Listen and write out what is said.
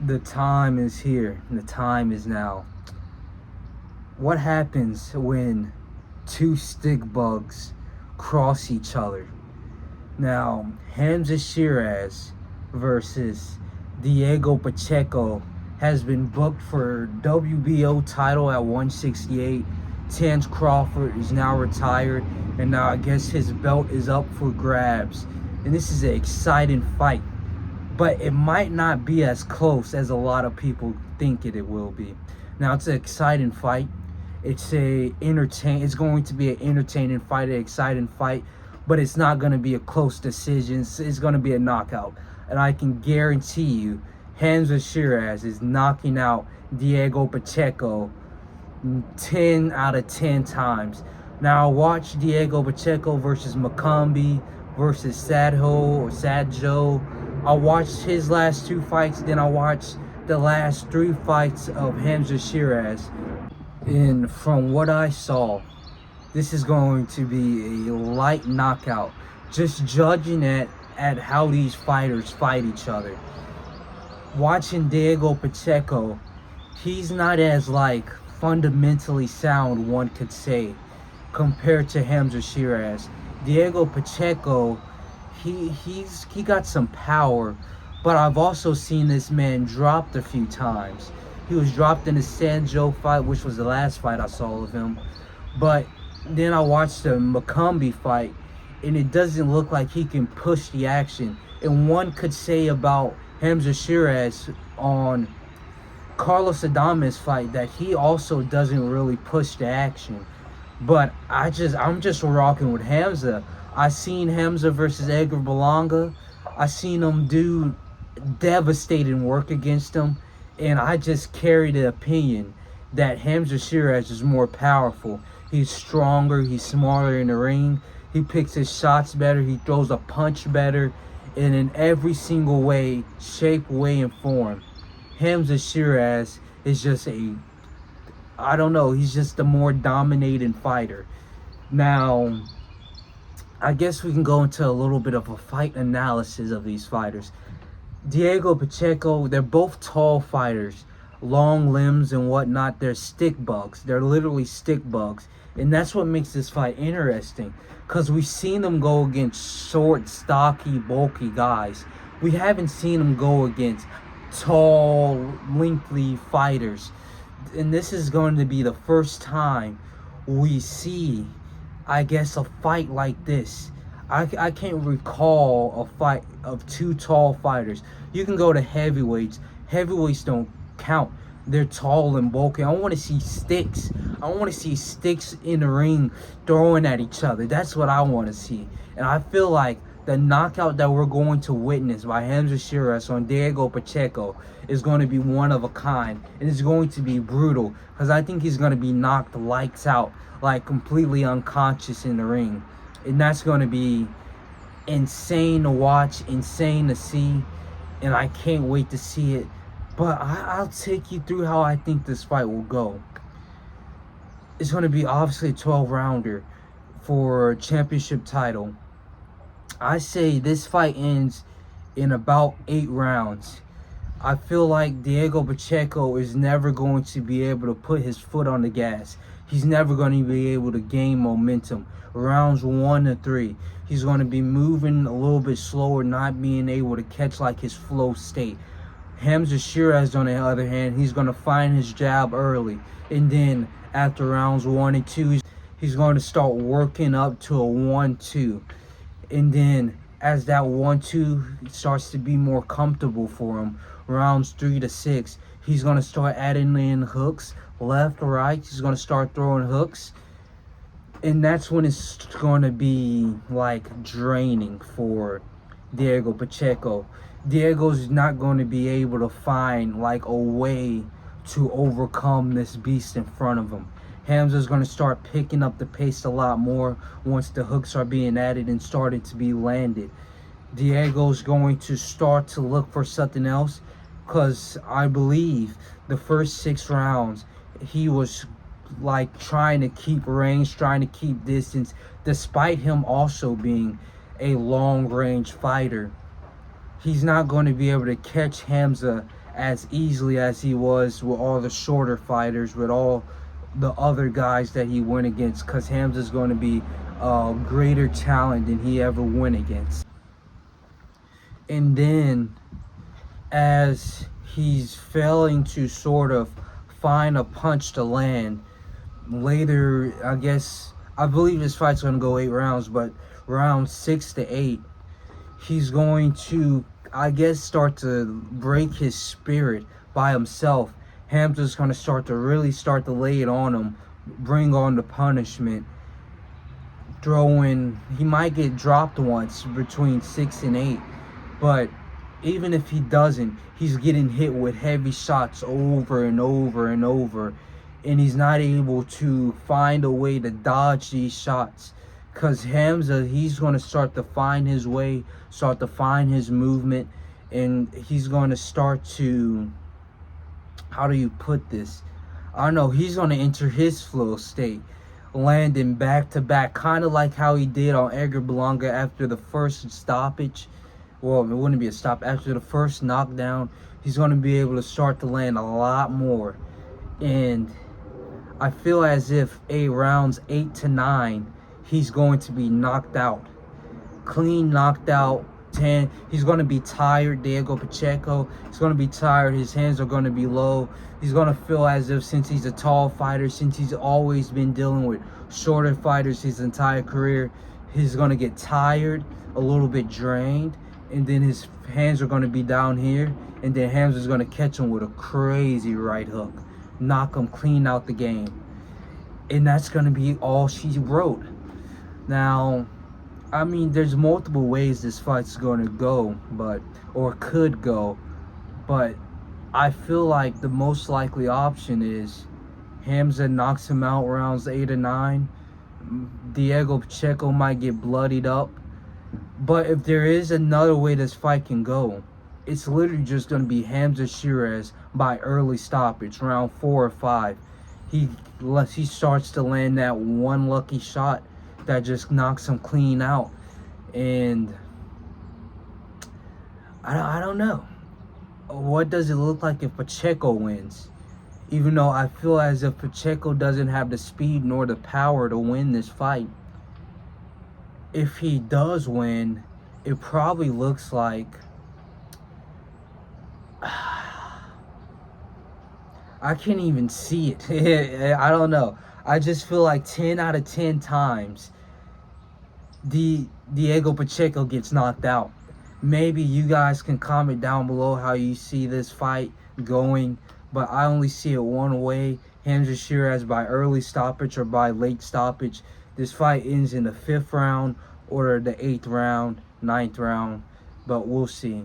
The time is here. The time is now. What happens when two stick bugs cross each other? Now, Hamzah Sheeraz versus Diego Pacheco has been booked for WBO title at 168. Terence Crawford is now retired, and now I guess his belt is up for grabs. And this is an exciting fight, but it might not be as close as a lot of people think it will be. Now, it's an exciting fight. It's going to be an entertaining fight, an exciting fight, but it's not going to be a close decision. It's going to be a knockout, and I can guarantee you, Hamzah Sheeraz is knocking out Diego Pacheco 10 out of 10 times. Now, watch Diego Pacheco versus Macombi versus Sadjo. I watched his last two fights, then I watched the last three fights of Hamzah Sheeraz. And from what I saw, this is going to be a light knockout. Just judging at how these fighters fight each other. Watching Diego Pacheco, he's not as fundamentally sound, one could say, compared to Hamzah Sheeraz. Diego Pacheco, he got some power, but I've also seen this man dropped a few times. He was dropped in the Sanjo fight, which was the last fight I saw of him. But then I watched the Macombi fight, and it doesn't look like he can push the action. And one could say about Hamzah Sheeraz on Carlos Adames fight that he also doesn't really push the action. But I'm just rocking with Hamzah. I seen Hamzah versus Edgar Berlanga. I seen him do devastating work against him, and I just carry the opinion that Hamzah Sheeraz is more powerful. He's stronger, he's smarter in the ring, he picks his shots better, he throws a punch better, and in every single way, shape, way, and form, Hamzah Sheeraz is just he's just a more dominating fighter. Now, I guess we can go into a little bit of a fight analysis of these fighters. Diego Pacheco, they're both tall fighters, long limbs and whatnot. They're stick bugs. They're literally stick bugs. And that's what makes this fight interesting, because we've seen them go against short, stocky, bulky guys. We haven't seen them go against tall, lengthy fighters. And this is going to be the first time we see, I guess, a fight like this. I can't recall a fight of two tall fighters. You can go to heavyweights. Heavyweights don't count. They're tall and bulky. I want to see sticks. I want to see sticks in the ring throwing at each other. That's what I want to see. And I feel like the knockout that we're going to witness by Hamzah Sheeraz on Diego Pacheco is going to be one of a kind. And it's going to be brutal, because I think he's going to be knocked lights out, completely unconscious in the ring. And that's going to be insane to watch, insane to see, and I can't wait to see it. But I'll take you through how I think this fight will go. It's going to be obviously a 12-rounder for championship title. I say this fight ends in about 8 rounds. I feel like Diego Pacheco is never going to be able to put his foot on the gas. He's never going to be able to gain momentum. Rounds 1 to 3, he's going to be moving a little bit slower, not being able to catch his flow state. Hamzah Sheeraz, on the other hand, he's going to find his jab early, and then after rounds 1 and 2, he's going to start working up to a 1-2, and then as that 1-2 starts to be more comfortable for him, rounds 3 to 6, he's going to start adding in hooks, left or right. He's going to start throwing hooks. And that's when it's going to be draining for Diego Pacheco. Diego's not going to be able to find a way to overcome this beast in front of him. Hamzah's going to start picking up the pace a lot more once the hooks are being added and started to be landed. Diego's going to start to look for something else, because I believe the first 6 rounds he was trying to keep range, trying to keep distance, despite him also being a long range fighter. He's not going to be able to catch Hamzah as easily as he was with all the shorter fighters, with all the other guys that he went against, because Hamzah's going to be a greater talent than he ever went against. And then, as he's failing to sort of find a punch to land, later, I believe this fight's going to go 8 rounds, but round 6 to 8, he's going to, start to break his spirit by himself. Hamzah's going to start to lay it on him, bring on the punishment, he might get dropped once between 6 and 8, but even if he doesn't, he's getting hit with heavy shots over and over and over, and he's not able to find a way to dodge these shots. Because Hamzah, he's going to start to find his way, start to find his movement, and he's going to start to, how do you put this? I don't know, he's going to enter his flow state, landing back-to-back, kind of like how he did on Edgar Berlanga after the first stoppage. Well, it wouldn't be a stop. After the first knockdown, he's going to be able to start to land a lot more. And I feel as if rounds 8 to 9, he's going to be knocked out. Clean knocked out. 10. He's going to be tired, Diego Pacheco. He's going to be tired. His hands are going to be low. He's going to feel as if, since he's a tall fighter, since he's always been dealing with shorter fighters his entire career, he's going to get tired, a little bit drained, and then his hands are going to be down here, and then Hamzah's going to catch him with a crazy right hook, knock him clean out the game. And that's going to be all she wrote. Now, I mean, there's multiple ways this fight's going to go, or could go, but I feel like the most likely option is Hamzah knocks him out rounds 8 or 9. Diego Pacheco might get bloodied up, but if there is another way this fight can go, it's literally just going to be Hamzah Sheeraz by early stoppage, round 4 or 5. He starts to land that one lucky shot that just knocks him clean out. And I don't know. What does it look like if Pacheco wins? Even though I feel as if Pacheco doesn't have the speed nor the power to win this fight. If he does win, it probably looks like, I can't even see it. I don't know. I just feel like 10 out of 10 times Diego Pacheco gets knocked out. Maybe you guys can comment down below how you see this fight going, but I only see it one way. Hamzah Sheeraz by early stoppage or by late stoppage. This fight ends in the 5th round or the 8th round, 9th round, but we'll see.